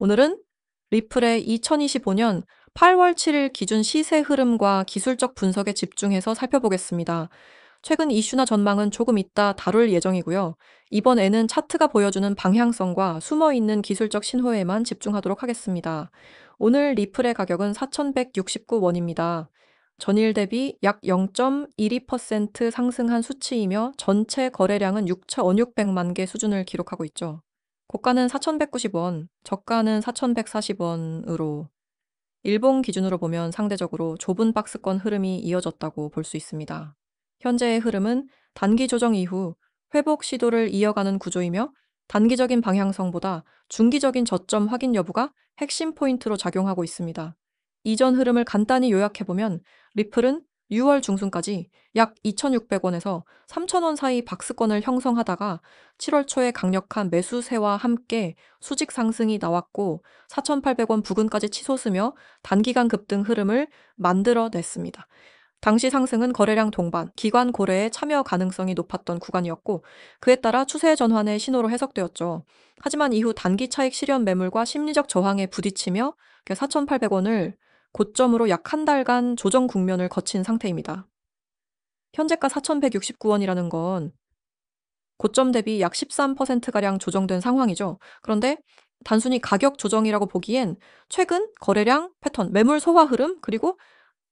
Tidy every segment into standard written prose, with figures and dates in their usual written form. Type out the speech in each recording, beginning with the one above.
오늘은 리플의 2025년 8월 7일 기준 시세 흐름과 기술적 분석에 집중해서 살펴보겠습니다. 최근 이슈나 전망은 조금 이따 다룰 예정이고요. 이번에는 차트가 보여주는 방향성과 숨어있는 기술적 신호에만 집중하도록 하겠습니다. 오늘 리플의 가격은 4,169원입니다. 전일 대비 약 0.12% 상승한 수치이며 전체 거래량은 6,600만 개 수준을 기록하고 있죠. 고가는 4,190원, 저가는 4,140원으로 일본 기준으로 보면 상대적으로 좁은 박스권 흐름이 이어졌다고 볼 수 있습니다. 현재의 흐름은 단기 조정 이후 회복 시도를 이어가는 구조이며 단기적인 방향성보다 중기적인 저점 확인 여부가 핵심 포인트로 작용하고 있습니다. 이전 흐름을 간단히 요약해보면 리플은 6월 중순까지 약 2,600원에서 3,000원 사이 박스권을 형성하다가 7월 초에 강력한 매수세와 함께 수직 상승이 나왔고 4,800원 부근까지 치솟으며 단기간 급등 흐름을 만들어냈습니다. 당시 상승은 거래량 동반, 기관 고래의 참여 가능성이 높았던 구간이었고 그에 따라 추세 전환의 신호로 해석되었죠. 하지만 이후 단기 차익 실현 매물과 심리적 저항에 부딪히며 4,800원을 고점으로 약 한 달간 조정 국면을 거친 상태입니다. 현재가 4,169원이라는 건 고점 대비 약 13%가량 조정된 상황이죠. 그런데 단순히 가격 조정이라고 보기엔 최근 거래량 패턴, 매물 소화 흐름, 그리고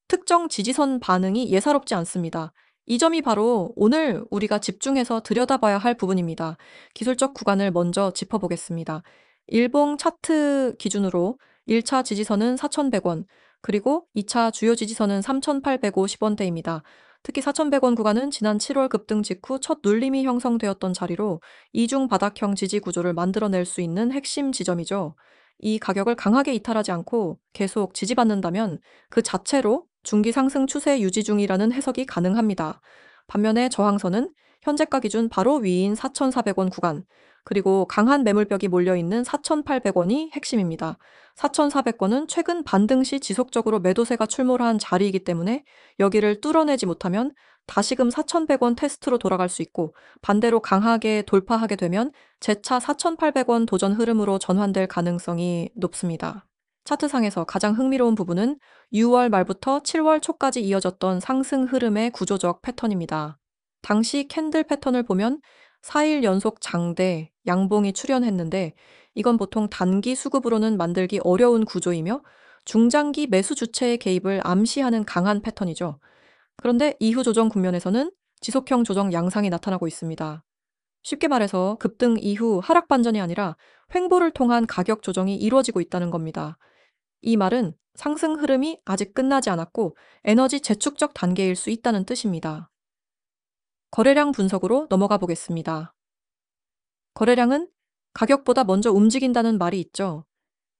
특정 지지선 반응이 예사롭지 않습니다. 이 점이 바로 오늘 우리가 집중해서 들여다봐야 할 부분입니다. 기술적 구간을 먼저 짚어보겠습니다. 일봉 차트 기준으로 1차 지지선은 4,100원, 그리고 2차 주요 지지선은 3,850원대입니다. 특히 4,100원 구간은 지난 7월 급등 직후 첫 눌림이 형성되었던 자리로 이중 바닥형 지지 구조를 만들어낼 수 있는 핵심 지점이죠. 이 가격을 강하게 이탈하지 않고 계속 지지받는다면 그 자체로 중기 상승 추세 유지 중이라는 해석이 가능합니다. 반면에 저항선은 현재가 기준 바로 위인 4,400원 구간, 그리고 강한 매물벽이 몰려있는 4,800원이 핵심입니다. 4,400원은 최근 반등 시 지속적으로 매도세가 출몰한 자리이기 때문에 여기를 뚫어내지 못하면 다시금 4,100원 테스트로 돌아갈 수 있고 반대로 강하게 돌파하게 되면 재차 4,800원 도전 흐름으로 전환될 가능성이 높습니다. 차트상에서 가장 흥미로운 부분은 6월 말부터 7월 초까지 이어졌던 상승 흐름의 구조적 패턴입니다. 당시 캔들 패턴을 보면 4일 연속 장대, 양봉이 출현했는데 이건 보통 단기 수급으로는 만들기 어려운 구조이며 중장기 매수 주체의 개입을 암시하는 강한 패턴이죠. 그런데 이후 조정 국면에서는 지속형 조정 양상이 나타나고 있습니다. 쉽게 말해서 급등 이후 하락 반전이 아니라 횡보를 통한 가격 조정이 이루어지고 있다는 겁니다. 이 말은 상승 흐름이 아직 끝나지 않았고 에너지 재축적 단계일 수 있다는 뜻입니다. 거래량 분석으로 넘어가 보겠습니다. 거래량은 가격보다 먼저 움직인다는 말이 있죠.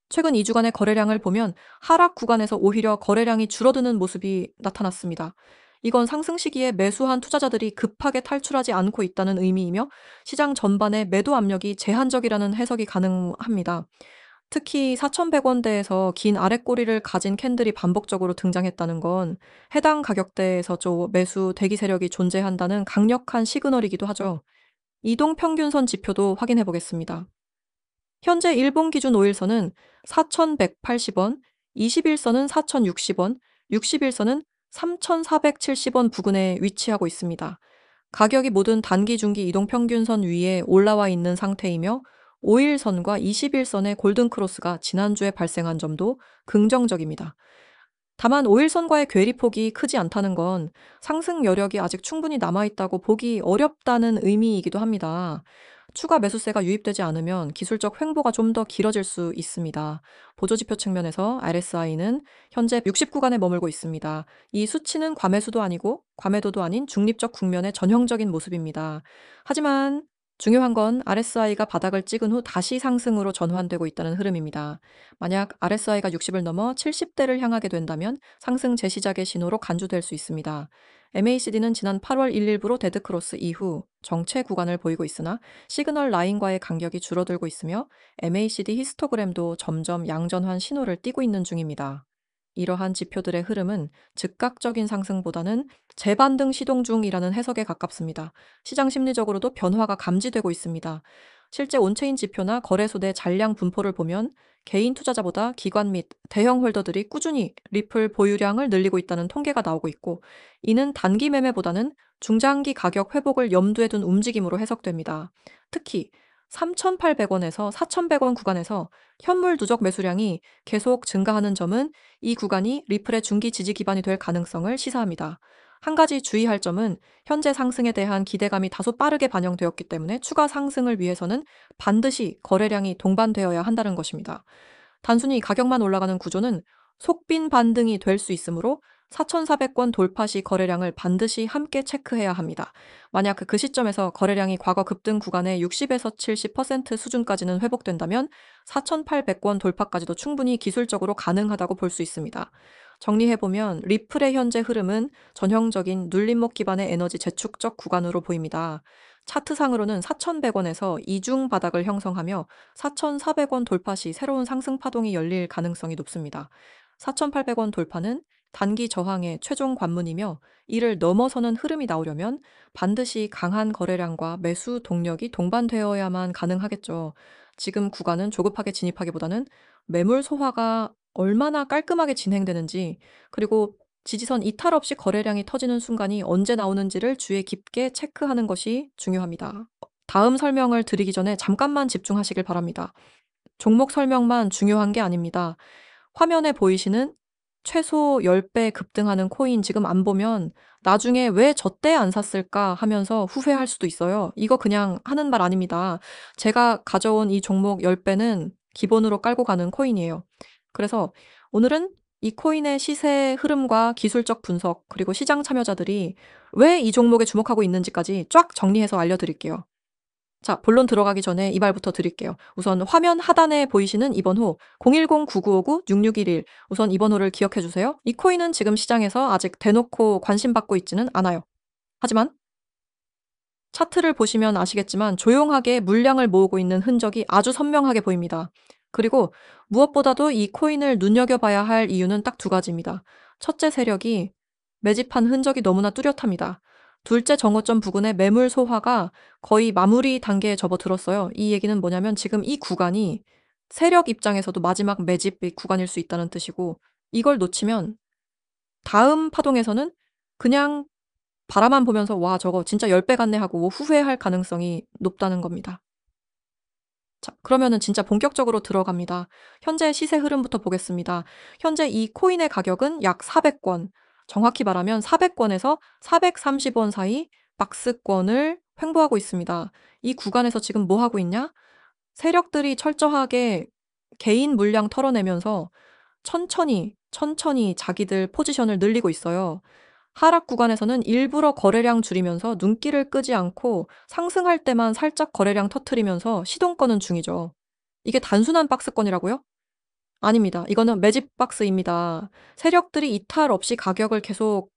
최근 2주간의 거래량을 보면 하락 구간에서 오히려 거래량이 줄어드는 모습이 나타났습니다. 이건 상승 시기에 매수한 투자자들이 급하게 탈출하지 않고 있다는 의미이며 시장 전반의 매도 압력이 제한적이라는 해석이 가능합니다. 특히 4,100원대에서 긴 아랫꼬리를 가진 캔들이 반복적으로 등장했다는 건 해당 가격대에서 매수 대기 세력이 존재한다는 강력한 시그널이기도 하죠. 이동 평균선 지표도 확인해 보겠습니다. 현재 일본 기준 5일선은 4,180원, 21선은 4,060원, 60일선은 3,470원 부근에 위치하고 있습니다. 가격이 모든 단기 중기 이동 평균선 위에 올라와 있는 상태이며 5일선과 21선의 골든크로스가 지난주에 발생한 점도 긍정적입니다. 다만 5일선과의 괴리폭이 크지 않다는 건 상승 여력이 아직 충분히 남아있다고 보기 어렵다는 의미이기도 합니다. 추가 매수세가 유입되지 않으면 기술적 횡보가 좀 더 길어질 수 있습니다. 보조지표 측면에서 RSI는 현재 60구간에 머물고 있습니다. 이 수치는 과매수도 아니고 과매도도 아닌 중립적 국면의 전형적인 모습입니다. 하지만 중요한 건 RSI가 바닥을 찍은 후 다시 상승으로 전환되고 있다는 흐름입니다. 만약 RSI가 60을 넘어 70대를 향하게 된다면 상승 재시작의 신호로 간주될 수 있습니다. MACD는 지난 8월 1일부로 데드크로스 이후 정체 구간을 보이고 있으나 시그널 라인과의 간격이 줄어들고 있으며 MACD 히스토그램도 점점 양전환 신호를 띠고 있는 중입니다. 이러한 지표들의 흐름은 즉각적인 상승보다는 재반등 시동 중이라는 해석에 가깝습니다. 시장 심리적으로도 변화가 감지되고 있습니다. 실제 온체인 지표나 거래소 내 잔량 분포를 보면 개인 투자자보다 기관 및 대형 홀더들이 꾸준히 리플 보유량을 늘리고 있다는 통계가 나오고 있고, 이는 단기 매매보다는 중장기 가격 회복을 염두에 둔 움직임으로 해석됩니다. 특히 3,800원에서 4,100원 구간에서 현물 누적 매수량이 계속 증가하는 점은 이 구간이 리플의 중기 지지 기반이 될 가능성을 시사합니다. 한 가지 주의할 점은 현재 상승에 대한 기대감이 다소 빠르게 반영되었기 때문에 추가 상승을 위해서는 반드시 거래량이 동반되어야 한다는 것입니다. 단순히 가격만 올라가는 구조는 속빈 반등이 될 수 있으므로 4,400권 돌파 시 거래량을 반드시 함께 체크해야 합니다. 만약 그 시점에서 거래량이 과거 급등 구간의 60에서 70% 수준까지는 회복된다면 4,800권 돌파까지도 충분히 기술적으로 가능하다고 볼 수 있습니다. 정리해보면 리플의 현재 흐름은 전형적인 눌림목 기반의 에너지 재축적 구간으로 보입니다. 차트상으로는 4,100원에서 이중 바닥을 형성하며 4,400원 돌파 시 새로운 상승 파동이 열릴 가능성이 높습니다. 4,800원 돌파는 단기 저항의 최종 관문이며, 이를 넘어서는 흐름이 나오려면 반드시 강한 거래량과 매수 동력이 동반되어야만 가능하겠죠. 지금 구간은 조급하게 진입하기보다는 매물 소화가 얼마나 깔끔하게 진행되는지, 그리고 지지선 이탈 없이 거래량이 터지는 순간이 언제 나오는지를 주의 깊게 체크하는 것이 중요합니다. 다음 설명을 드리기 전에 잠깐만 집중하시길 바랍니다. 종목 설명만 중요한 게 아닙니다. 화면에 보이시는 최소 10배 급등하는 코인 지금 안 보면 나중에 왜 저때 안 샀을까 하면서 후회할 수도 있어요. 이거 그냥 하는 말 아닙니다. 제가 가져온 이 종목 10배는 기본으로 깔고 가는 코인이에요. 그래서 오늘은 이 코인의 시세 흐름과 기술적 분석, 그리고 시장 참여자들이 왜 이 종목에 주목하고 있는지까지 쫙 정리해서 알려드릴게요. 자, 본론 들어가기 전에 이 말부터 드릴게요. 우선 화면 하단에 보이시는 이 번호 010-9959-6611, 우선 이 번호를 기억해 주세요. 이 코인은 지금 시장에서 아직 대놓고 관심받고 있지는 않아요. 하지만 차트를 보시면 아시겠지만 조용하게 물량을 모으고 있는 흔적이 아주 선명하게 보입니다. 그리고 무엇보다도 이 코인을 눈여겨봐야 할 이유는 딱 두 가지입니다. 첫째, 세력이 매집한 흔적이 너무나 뚜렷합니다. 둘째, 정오점 부근의 매물 소화가 거의 마무리 단계에 접어들었어요. 이 얘기는 뭐냐면 지금 이 구간이 세력 입장에서도 마지막 매집 구간일 수 있다는 뜻이고, 이걸 놓치면 다음 파동에서는 그냥 바라만 보면서 와, 저거 진짜 10배 같네 하고 후회할 가능성이 높다는 겁니다. 자, 그러면은 진짜 본격적으로 들어갑니다. 현재 시세 흐름부터 보겠습니다. 현재 이 코인의 가격은 약 400권, 정확히 말하면 400권에서 430원 사이 박스권을 횡보하고 있습니다. 이 구간에서 지금 뭐 하고 있냐? 세력들이 철저하게 개인 물량 털어내면서 천천히 자기들 포지션을 늘리고 있어요. 하락 구간에서는 일부러 거래량 줄이면서 눈길을 끄지 않고 상승할 때만 살짝 거래량 터트리면서 시동 거는 중이죠. 이게 단순한 박스권이라고요? 아닙니다. 이거는 매집 박스입니다. 세력들이 이탈 없이 가격을 계속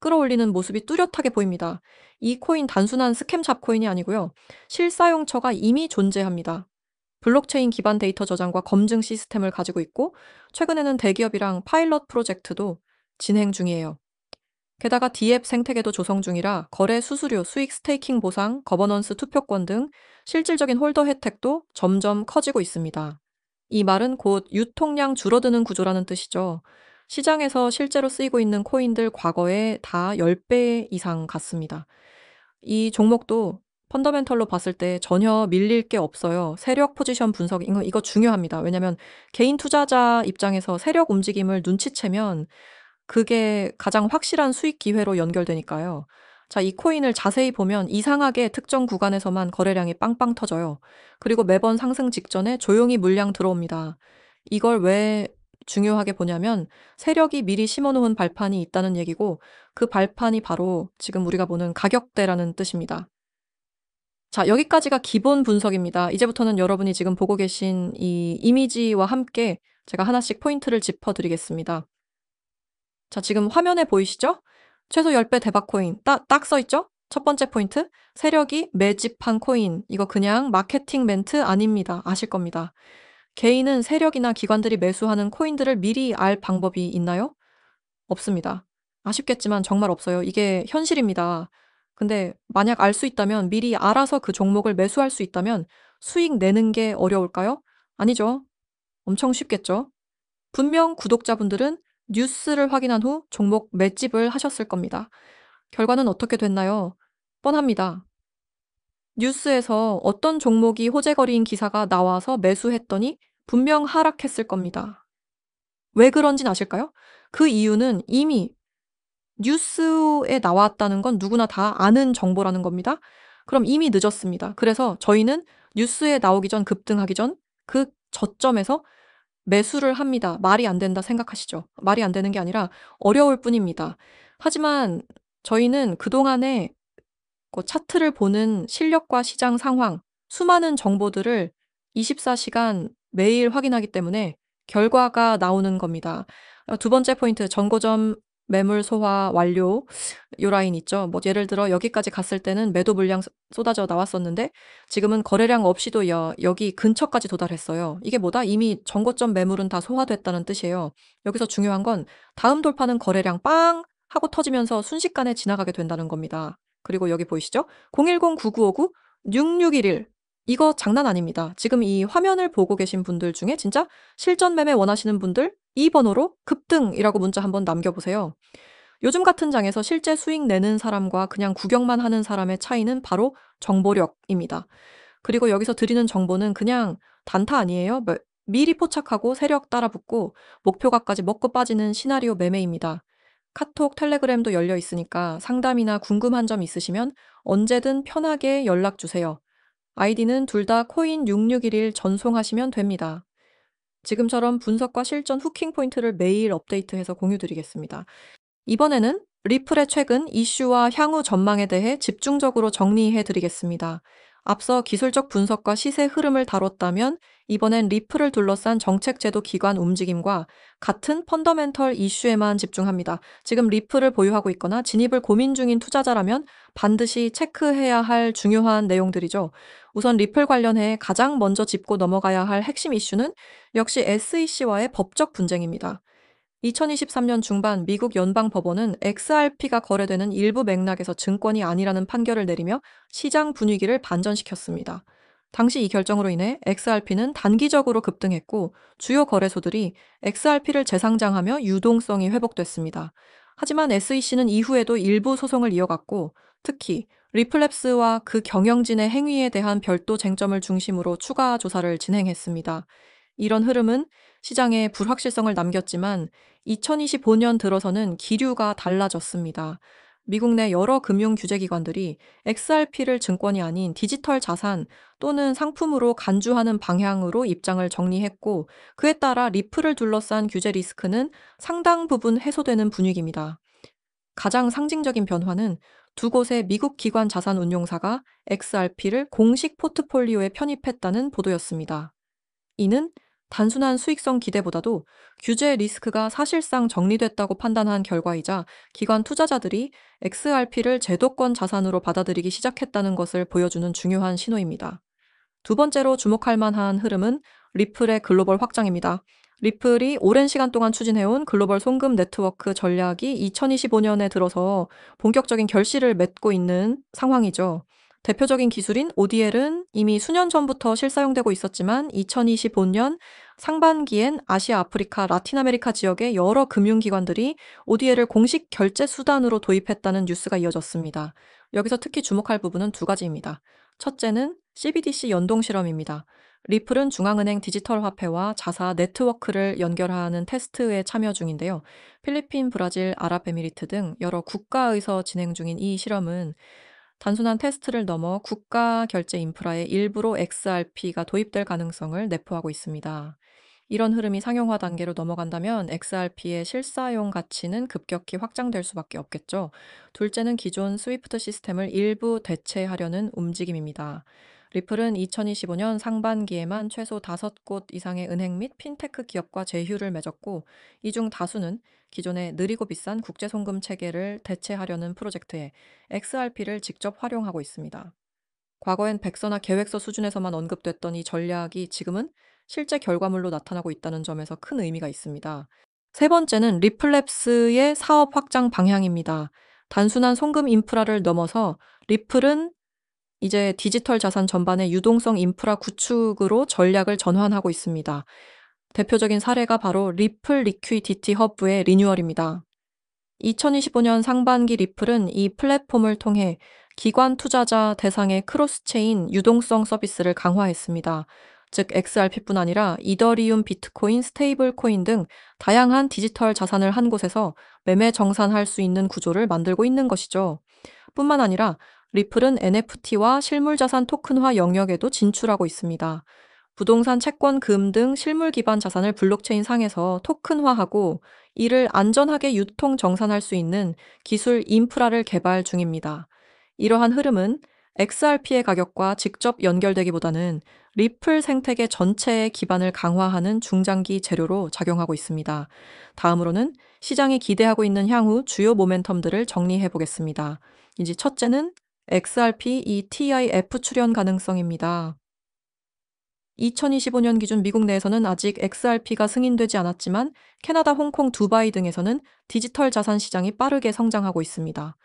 끌어올리는 모습이 뚜렷하게 보입니다. 이 코인 단순한 스캠 잡코인이 아니고요. 실사용처가 이미 존재합니다. 블록체인 기반 데이터 저장과 검증 시스템을 가지고 있고, 최근에는 대기업이랑 파일럿 프로젝트도 진행 중이에요. 게다가 D앱 생태계도 조성 중이라 거래 수수료, 수익 스테이킹 보상, 거버넌스 투표권 등 실질적인 홀더 혜택도 점점 커지고 있습니다. 이 말은 곧 유통량 줄어드는 구조라는 뜻이죠. 시장에서 실제로 쓰이고 있는 코인들 과거에 다 10배 이상 갔습니다. 이 종목도 펀더멘털로 봤을 때 전혀 밀릴 게 없어요. 세력 포지션 분석, 이거 중요합니다. 왜냐면 개인 투자자 입장에서 세력 움직임을 눈치채면 그게 가장 확실한 수익 기회로 연결되니까요. 자, 이 코인을 자세히 보면 이상하게 특정 구간에서만 거래량이 빵빵 터져요. 그리고 매번 상승 직전에 조용히 물량 들어옵니다. 이걸 왜 중요하게 보냐면 세력이 미리 심어놓은 발판이 있다는 얘기고, 그 발판이 바로 지금 우리가 보는 가격대라는 뜻입니다. 자, 여기까지가 기본 분석입니다. 이제부터는 여러분이 지금 보고 계신 이 이미지와 함께 제가 하나씩 포인트를 짚어드리겠습니다. 자, 지금 화면에 보이시죠? 최소 10배 대박 코인 딱 써있죠? 첫 번째 포인트, 세력이 매집한 코인. 이거 그냥 마케팅 멘트 아닙니다. 아실 겁니다. 개인은 세력이나 기관들이 매수하는 코인들을 미리 알 방법이 있나요? 없습니다. 아쉽겠지만 정말 없어요. 이게 현실입니다. 근데 만약 알 수 있다면, 미리 알아서 그 종목을 매수할 수 있다면 수익 내는 게 어려울까요? 아니죠. 엄청 쉽겠죠. 분명 구독자분들은 뉴스를 확인한 후 종목 맷집을 하셨을 겁니다. 결과는 어떻게 됐나요? 뻔합니다. 뉴스에서 어떤 종목이 호재거리인 기사가 나와서 매수했더니 분명 하락했을 겁니다. 왜 그런진 아실까요? 그 이유는 이미 뉴스에 나왔다는 건 누구나 다 아는 정보라는 겁니다. 그럼 이미 늦었습니다. 그래서 저희는 뉴스에 나오기 전, 급등하기 전 그 저점에서 매수를 합니다. 말이 안 된다 생각하시죠? 말이 안 되는 게 아니라 어려울 뿐입니다. 하지만 저희는 그동안에 차트를 보는 실력과 시장 상황, 수많은 정보들을 24시간 매일 확인하기 때문에 결과가 나오는 겁니다. 두 번째 포인트, 정고점 매물 소화 완료. 요 라인 있죠. 뭐 예를 들어 여기까지 갔을 때는 매도 물량 쏟아져 나왔었는데 지금은 거래량 없이도 여기 근처까지 도달했어요. 이게 뭐다? 이미 정고점 매물은 다 소화됐다는 뜻이에요. 여기서 중요한 건 다음 돌파는 거래량 빵 하고 터지면서 순식간에 지나가게 된다는 겁니다. 그리고 여기 보이시죠? 010-9959-6611. 이거 장난 아닙니다. 지금 이 화면을 보고 계신 분들 중에 진짜 실전 매매 원하시는 분들 이 번호로 급등이라고 문자 한번 남겨보세요. 요즘 같은 장에서 실제 수익 내는 사람과 그냥 구경만 하는 사람의 차이는 바로 정보력입니다. 그리고 여기서 드리는 정보는 그냥 단타 아니에요. 미리 포착하고 세력 따라붙고 목표가까지 먹고 빠지는 시나리오 매매입니다. 카톡, 텔레그램도 열려 있으니까 상담이나 궁금한 점 있으시면 언제든 편하게 연락 주세요. 아이디는 둘 다 코인6611 전송하시면 됩니다. 지금처럼 분석과 실전 후킹 포인트를 매일 업데이트해서 공유드리겠습니다. 이번에는 리플의 최근 이슈와 향후 전망에 대해 집중적으로 정리해 드리겠습니다. 앞서 기술적 분석과 시세 흐름을 다뤘다면 이번엔 리플을 둘러싼 정책제도 기관 움직임과 같은 펀더멘털 이슈에만 집중합니다. 지금 리플을 보유하고 있거나 진입을 고민 중인 투자자라면 반드시 체크해야 할 중요한 내용들이죠. 우선 리플 관련해 가장 먼저 짚고 넘어가야 할 핵심 이슈는 역시 SEC와의 법적 분쟁입니다. 2023년 중반 미국 연방법원은 XRP가 거래되는 일부 맥락에서 증권이 아니라는 판결을 내리며 시장 분위기를 반전시켰습니다. 당시 이 결정으로 인해 XRP는 단기적으로 급등했고 주요 거래소들이 XRP를 재상장하며 유동성이 회복됐습니다. 하지만 SEC는 이후에도 일부 소송을 이어갔고 특히 리플랩스와 그 경영진의 행위에 대한 별도 쟁점을 중심으로 추가 조사를 진행했습니다. 이런 흐름은 시장에 불확실성을 남겼지만 2025년 들어서는 기류가 달라졌습니다. 미국 내 여러 금융 규제기관들이 XRP를 증권이 아닌 디지털 자산 또는 상품으로 간주하는 방향으로 입장을 정리했고 그에 따라 리플을 둘러싼 규제 리스크는 상당 부분 해소되는 분위기입니다. 가장 상징적인 변화는 두 곳의 미국 기관 자산 운용사가 XRP를 공식 포트폴리오에 편입했다는 보도였습니다. 이는 단순한 수익성 기대보다도 규제 리스크가 사실상 정리됐다고 판단한 결과이자 기관 투자자들이 XRP를 제도권 자산으로 받아들이기 시작했다는 것을 보여주는 중요한 신호입니다. 두 번째로 주목할 만한 흐름은 리플의 글로벌 확장입니다. 리플이 오랜 시간 동안 추진해온 글로벌 송금 네트워크 전략이 2025년에 들어서 본격적인 결실을 맺고 있는 상황이죠. 대표적인 기술인 ODL은 이미 수년 전부터 실사용되고 있었지만 2025년 상반기엔 아시아, 아프리카, 라틴 아메리카 지역의 여러 금융기관들이 ODL을 공식 결제 수단으로 도입했다는 뉴스가 이어졌습니다. 여기서 특히 주목할 부분은 두 가지입니다. 첫째는 CBDC 연동 실험입니다. 리플은 중앙은행 디지털 화폐와 자사 네트워크를 연결하는 테스트에 참여 중인데요. 필리핀, 브라질, 아랍에미리트 등 여러 국가에서 진행 중인 이 실험은 단순한 테스트를 넘어 국가 결제 인프라의 일부로 XRP가 도입될 가능성을 내포하고 있습니다. 이런 흐름이 상용화 단계로 넘어간다면 XRP의 실사용 가치는 급격히 확장될 수밖에 없겠죠. 둘째는 기존 스위프트 시스템을 일부 대체하려는 움직임입니다. 리플은 2025년 상반기에만 최소 5곳 이상의 은행 및 핀테크 기업과 제휴를 맺었고 이 중 다수는 기존의 느리고 비싼 국제송금 체계를 대체하려는 프로젝트에 XRP를 직접 활용하고 있습니다. 과거엔 백서나 계획서 수준에서만 언급됐던 이 전략이 지금은 실제 결과물로 나타나고 있다는 점에서 큰 의미가 있습니다. 세 번째는 리플랩스의 사업 확장 방향입니다. 단순한 송금 인프라를 넘어서 리플은 이제 디지털 자산 전반의 유동성 인프라 구축으로 전략을 전환하고 있습니다. 대표적인 사례가 바로 리플 리퀴디티 허브의 리뉴얼입니다. 2025년 상반기 리플은 이 플랫폼을 통해 기관 투자자 대상의 크로스체인 유동성 서비스를 강화했습니다. 즉 XRP뿐 아니라 이더리움, 비트코인, 스테이블 코인 등 다양한 디지털 자산을 한 곳에서 매매 정산할 수 있는 구조를 만들고 있는 것이죠. 뿐만 아니라 리플은 NFT와 실물자산 토큰화 영역에도 진출하고 있습니다. 부동산, 채권, 금 등 실물 기반 자산을 블록체인 상에서 토큰화하고 이를 안전하게 유통 정산할 수 있는 기술 인프라를 개발 중입니다. 이러한 흐름은 XRP의 가격과 직접 연결되기보다는 리플 생태계 전체의 기반을 강화하는 중장기 재료로 작용하고 있습니다. 다음으로는 시장이 기대하고 있는 향후 주요 모멘텀들을 정리해 보겠습니다. 이제 첫째는 XRP ETIF 출현 가능성입니다. 2025년 기준 미국 내에서는 아직 XRP가 승인되지 않았지만 캐나다, 홍콩, 두바이 등에서는 디지털 자산 시장이 빠르게 성장하고 있습니다.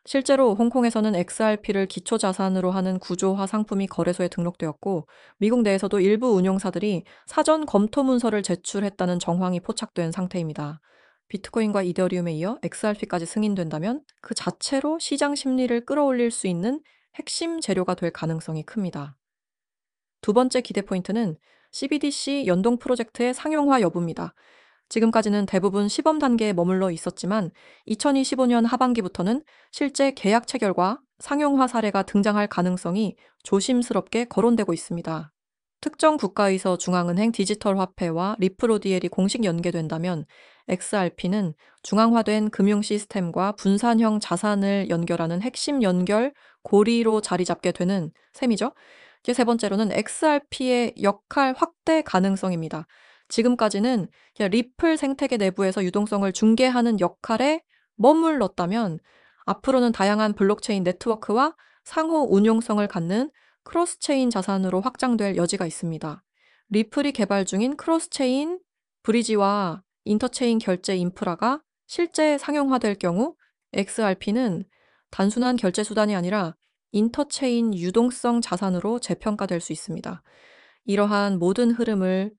실제로 홍콩에서는 XRP를 기초 자산으로 하는 구조화 상품이 거래소에 등록되었고 미국 내에서도 일부 운용사들이 사전 검토 문서를 제출했다는 정황이 포착된 상태입니다. 비트코인과 이더리움에 이어 XRP까지 승인된다면 그 자체로 시장 심리를 끌어올릴 수 있는 핵심 재료가 될 가능성이 큽니다. 두 번째 기대 포인트는 CBDC 연동 프로젝트의 상용화 여부입니다. 지금까지는 대부분 시범 단계에 머물러 있었지만 2025년 하반기부터는 실제 계약 체결과 상용화 사례가 등장할 가능성이 조심스럽게 거론되고 있습니다. 특정 국가에서 중앙은행 디지털 화폐와 리프로디엘이 공식 연계된다면 XRP는 중앙화된 금융 시스템과 분산형 자산을 연결하는 핵심 연결 고리로 자리 잡게 되는 셈이죠. 이제 세 번째로는 XRP의 역할 확대 가능성입니다. 지금까지는 그냥 리플 생태계 내부에서 유동성을 중개하는 역할에 머물렀다면 앞으로는 다양한 블록체인 네트워크와 상호 운용성을 갖는 크로스체인 자산으로 확장될 여지가 있습니다. 리플이 개발 중인 크로스체인 브리지와 인터체인 결제 인프라가 실제 상용화될 경우 XRP는 단순한 결제 수단이 아니라 인터체인 유동성 자산으로 재평가될 수 있습니다. 이러한 모든 흐름을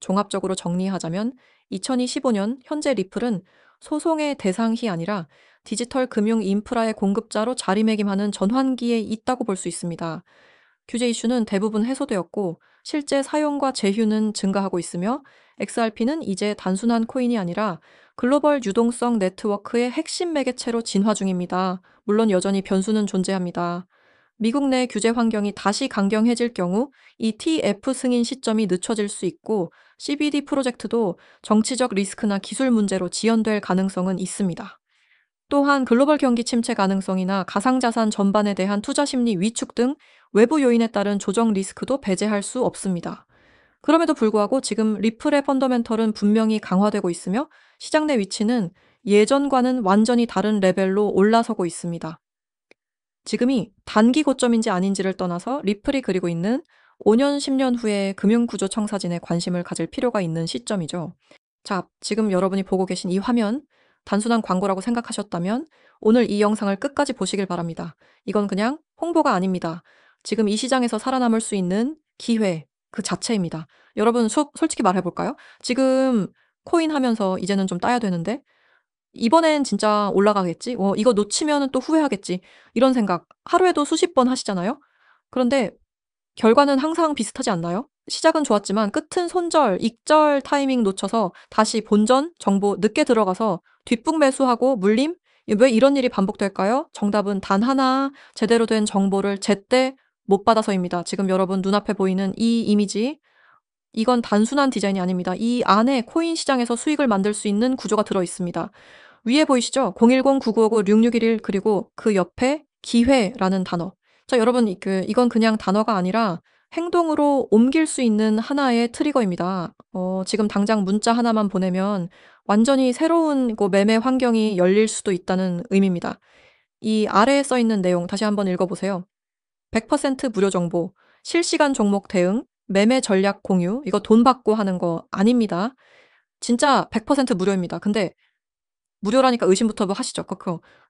종합적으로 정리하자면 2025년 현재 리플은 소송의 대상이 아니라 디지털 금융 인프라의 공급자로 자리매김하는 전환기에 있다고 볼 수 있습니다. 규제 이슈는 대부분 해소되었고 실제 사용과 제휴는 증가하고 있으며 XRP는 이제 단순한 코인이 아니라 글로벌 유동성 네트워크의 핵심 매개체로 진화 중입니다. 물론 여전히 변수는 존재합니다. 미국 내 규제 환경이 다시 강경해질 경우 ETF 승인 시점이 늦춰질 수 있고 CBD 프로젝트도 정치적 리스크나 기술 문제로 지연될 가능성은 있습니다. 또한 글로벌 경기 침체 가능성이나 가상자산 전반에 대한 투자 심리 위축 등 외부 요인에 따른 조정 리스크도 배제할 수 없습니다. 그럼에도 불구하고 지금 리플의 펀더멘털은 분명히 강화되고 있으며 시장 내 위치는 예전과는 완전히 다른 레벨로 올라서고 있습니다. 지금이 단기 고점인지 아닌지를 떠나서 리플이 그리고 있는 5년, 10년 후의 금융구조 청사진에 관심을 가질 필요가 있는 시점이죠. 자, 지금 여러분이 보고 계신 이 화면, 단순한 광고라고 생각하셨다면 오늘 이 영상을 끝까지 보시길 바랍니다. 이건 그냥 홍보가 아닙니다. 지금 이 시장에서 살아남을 수 있는 기회 그 자체입니다. 여러분 솔직히 말해볼까요? 지금 코인 하면서 이제는 좀 따야 되는데 이번엔 진짜 올라가겠지? 이거 놓치면 또 후회하겠지. 이런 생각 하루에도 수십 번 하시잖아요? 그런데 결과는 항상 비슷하지 않나요? 시작은 좋았지만 끝은 손절, 익절 타이밍 놓쳐서 다시 본전 정보 늦게 들어가서 뒷북 매수하고 물림? 왜 이런 일이 반복될까요? 정답은 단 하나, 제대로 된 정보를 제때 못 받아서입니다. 지금 여러분 눈앞에 보이는 이 이미지, 이건 단순한 디자인이 아닙니다. 이 안에 코인 시장에서 수익을 만들 수 있는 구조가 들어 있습니다. 위에 보이시죠? 010-9959-6611 그리고 그 옆에 기회라는 단어. 자, 여러분 이건 그냥 단어가 아니라 행동으로 옮길 수 있는 하나의 트리거입니다. 지금 당장 문자 하나만 보내면 완전히 새로운 매매 환경이 열릴 수도 있다는 의미입니다. 이 아래에 써 있는 내용 다시 한번 읽어보세요. 100% 무료 정보, 실시간 종목 대응, 매매 전략 공유, 이거 돈 받고 하는 거 아닙니다. 진짜 100% 무료입니다. 근데 무료라니까 의심부터 하시죠.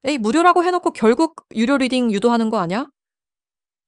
에이, 무료라고 해놓고 결국 유료 리딩 유도하는 거 아니야?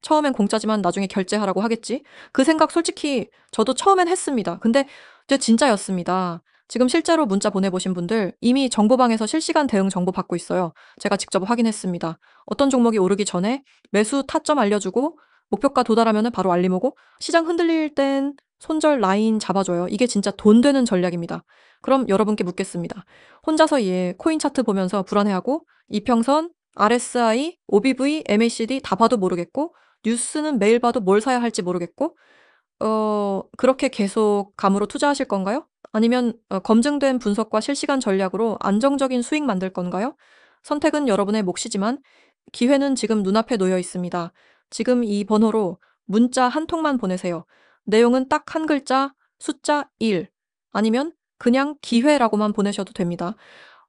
처음엔 공짜지만 나중에 결제하라고 하겠지? 그 생각 솔직히 저도 처음엔 했습니다. 근데 이제 진짜였습니다. 지금 실제로 문자 보내보신 분들 이미 정보방에서 실시간 대응 정보 받고 있어요. 제가 직접 확인했습니다. 어떤 종목이 오르기 전에 매수 타점 알려주고 목표가 도달하면 바로 알림 오고 시장 흔들릴 땐 손절 라인 잡아줘요. 이게 진짜 돈 되는 전략입니다. 그럼 여러분께 묻겠습니다. 혼자서 코인 차트 보면서 불안해하고 이평선, RSI, OBV, MACD 다 봐도 모르겠고 뉴스는 매일 봐도 뭘 사야 할지 모르겠고 그렇게 계속 감으로 투자하실 건가요? 아니면 검증된 분석과 실시간 전략으로 안정적인 수익 만들 건가요? 선택은 여러분의 몫이지만 기회는 지금 눈앞에 놓여 있습니다. 지금 이 번호로 문자 한 통만 보내세요. 내용은 딱 한 글자, 숫자 1 아니면 그냥 기회라고만 보내셔도 됩니다.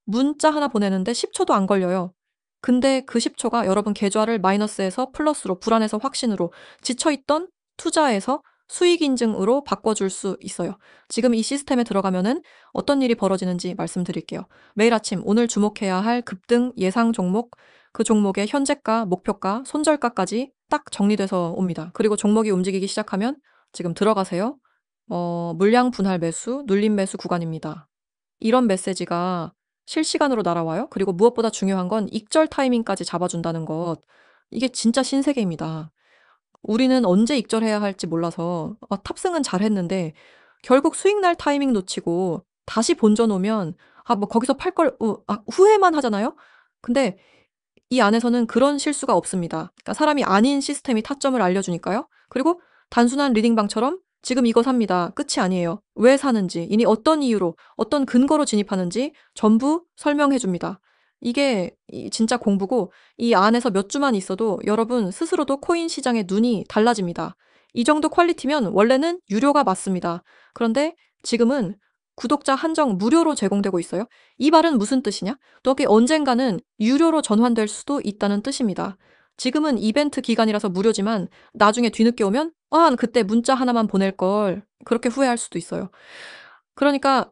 문자 하나 보내는데 10초도 안 걸려요. 근데 그 10초가 여러분 계좌를 마이너스에서 플러스로, 불안에서 확신으로, 지쳐있던 투자에서 수익 인증으로 바꿔줄 수 있어요. 지금 이 시스템에 들어가면은 어떤 일이 벌어지는지 말씀드릴게요. 매일 아침 오늘 주목해야 할 급등 예상 종목, 그 종목의 현재가, 목표가, 손절가까지 딱 정리돼서 옵니다. 그리고 종목이 움직이기 시작하면 지금 들어가세요. 물량 분할 매수, 눌림 매수 구간입니다. 이런 메시지가 실시간으로 날아와요. 그리고 무엇보다 중요한 건 익절 타이밍까지 잡아준다는 것. 이게 진짜 신세계입니다. 우리는 언제 익절해야 할지 몰라서 탑승은 잘했는데 결국 수익 날 타이밍 놓치고 다시 본전 오면 뭐 거기서 팔 걸 후회만 하잖아요. 근데 이 안에서는 그런 실수가 없습니다. 그러니까 사람이 아닌 시스템이 타점을 알려주니까요. 그리고 단순한 리딩방처럼 지금 이거 삽니다. 끝이 아니에요. 왜 사는지, 이니 어떤 이유로, 어떤 근거로 진입하는지 전부 설명해 줍니다. 이게 진짜 공부고 이 안에서 몇 주만 있어도 여러분 스스로도 코인 시장의 눈이 달라집니다. 이 정도 퀄리티면 원래는 유료가 맞습니다. 그런데 지금은 구독자 한정 무료로 제공되고 있어요. 이 말은 무슨 뜻이냐? 또 그게 언젠가는 유료로 전환될 수도 있다는 뜻입니다. 지금은 이벤트 기간이라서 무료지만 나중에 뒤늦게 오면 그때 문자 하나만 보낼 걸 그렇게 후회할 수도 있어요. 그러니까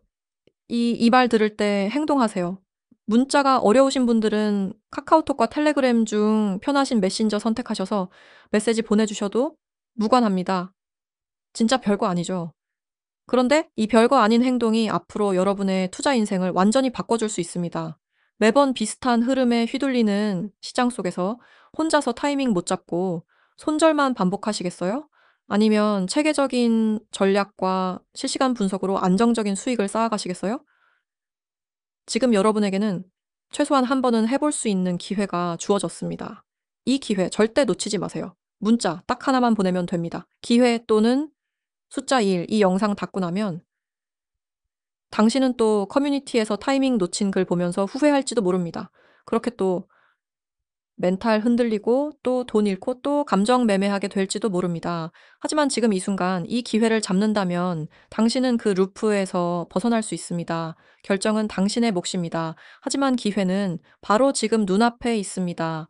이 말 들을 때 행동하세요. 문자가 어려우신 분들은 카카오톡과 텔레그램 중 편하신 메신저 선택하셔서 메시지 보내주셔도 무관합니다. 진짜 별거 아니죠. 그런데 이 별거 아닌 행동이 앞으로 여러분의 투자 인생을 완전히 바꿔줄 수 있습니다. 매번 비슷한 흐름에 휘둘리는 시장 속에서 혼자서 타이밍 못 잡고 손절만 반복하시겠어요? 아니면 체계적인 전략과 실시간 분석으로 안정적인 수익을 쌓아가시겠어요? 지금 여러분에게는 최소한 한 번은 해볼 수 있는 기회가 주어졌습니다. 이 기회 절대 놓치지 마세요. 문자 딱 하나만 보내면 됩니다. 기회 또는 숫자 1, 이 영상 닫고 나면 당신은 또 커뮤니티에서 타이밍 놓친 글 보면서 후회할지도 모릅니다. 그렇게 또 멘탈 흔들리고 또 돈 잃고 또 감정 매매하게 될지도 모릅니다. 하지만 지금 이 순간 이 기회를 잡는다면 당신은 그 루프에서 벗어날 수 있습니다. 결정은 당신의 몫입니다. 하지만 기회는 바로 지금 눈앞에 있습니다.